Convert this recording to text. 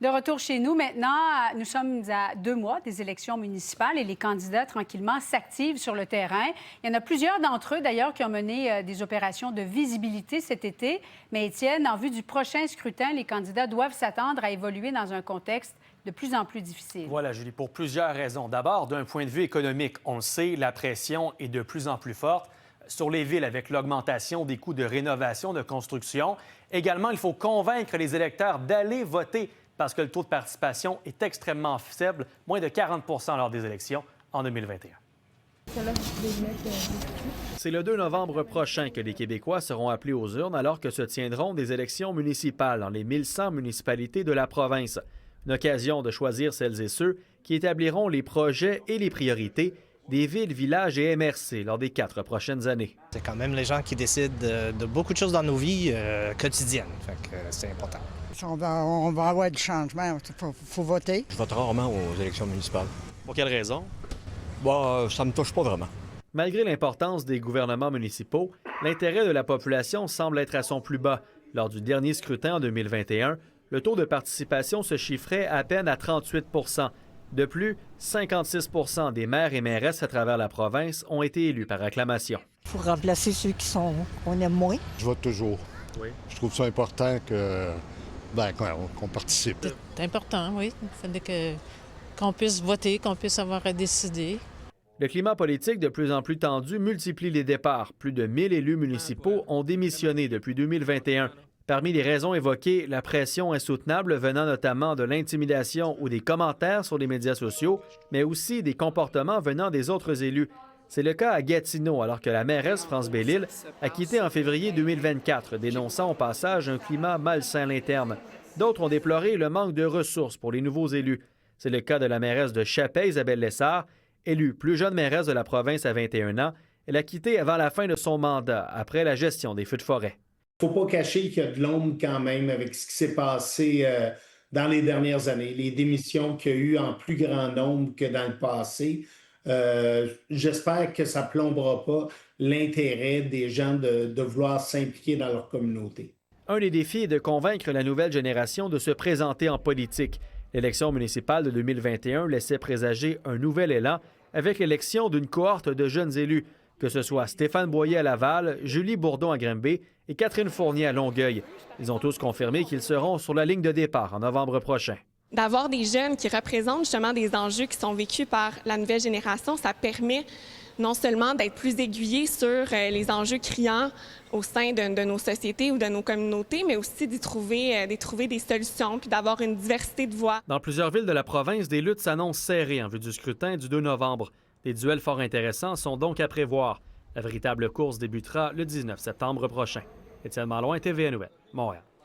De retour chez nous maintenant, nous sommes à 2 mois des élections municipales et les candidats, tranquillement, s'activent sur le terrain. Il y en a plusieurs d'entre eux, d'ailleurs, qui ont mené des opérations de visibilité cet été. Mais Étienne, en vue du prochain scrutin, les candidats doivent s'attendre à évoluer dans un contexte de plus en plus difficile. Voilà, Julie, pour plusieurs raisons. D'abord, d'un point de vue économique, on le sait, la pression est de plus en plus forte sur les villes avec l'augmentation des coûts de rénovation, de construction. Également, il faut convaincre les électeurs d'aller voter parce que le taux de participation est extrêmement faible, moins de 40 lors des élections en 2021. C'est le 2 novembre prochain que les Québécois seront appelés aux urnes alors que se tiendront des élections municipales dans les 1100 municipalités de la province. Une occasion de choisir celles et ceux qui établiront les projets et les priorités des villes, villages et MRC lors des 4 prochaines années. C'est quand même les gens qui décident de beaucoup de choses dans nos vies quotidiennes. Fait que c'est important. On va avoir du changement. Il faut voter. Je vote rarement aux élections municipales. Pour quelle raison? Ça me touche pas vraiment. Malgré l'importance des gouvernements municipaux, l'intérêt de la population semble être à son plus bas. Lors du dernier scrutin en 2021, le taux de participation se chiffrait à peine à 38 %. De plus, 56 % des maires et mairesses à travers la province ont été élus par acclamation. Il faut remplacer ceux qu'on aime moins. Je vote toujours. Oui. Je trouve ça important qu'on participe. C'est important, oui. Qu'on puisse voter, qu'on puisse avoir à décider. Le climat politique de plus en plus tendu multiplie les départs. Plus de 1000 élus municipaux ont démissionné depuis 2021. Parmi les raisons évoquées, la pression insoutenable venant notamment de l'intimidation ou des commentaires sur les médias sociaux, mais aussi des comportements venant des autres élus. C'est le cas à Gatineau, alors que la mairesse France Bellil a quitté en février 2024, dénonçant au passage un climat malsain à l'interne. D'autres ont déploré le manque de ressources pour les nouveaux élus. C'est le cas de la mairesse de Chappé, Isabelle Lessard, élue plus jeune mairesse de la province à 21 ans. Elle a quitté avant la fin de son mandat, après la gestion des feux de forêt. Il ne faut pas cacher qu'il y a de l'ombre quand même avec ce qui s'est passé dans les dernières années, les démissions qu'il y a eu en plus grand nombre que dans le passé. J'espère que ça ne plombera pas l'intérêt des gens de vouloir s'impliquer dans leur communauté. Un des défis est de convaincre la nouvelle génération de se présenter en politique. L'élection municipale de 2021 laissait présager un nouvel élan avec l'élection d'une cohorte de jeunes élus, que ce soit Stéphane Boyer à Laval, Julie Bourdon à Granby et Catherine Fournier à Longueuil. Ils ont tous confirmé qu'ils seront sur la ligne de départ en novembre prochain. D'avoir des jeunes qui représentent justement des enjeux qui sont vécus par la nouvelle génération, ça permet non seulement d'être plus aiguillé sur les enjeux criants au sein de nos sociétés ou de nos communautés, mais aussi d'y trouver des solutions puis d'avoir une diversité de voix. Dans plusieurs villes de la province, des luttes s'annoncent serrées en vue du scrutin du 2 novembre. Des duels fort intéressants sont donc à prévoir. La véritable course débutera le 19 septembre prochain. Étienne Malouin, TVA Nouvelles, Montréal.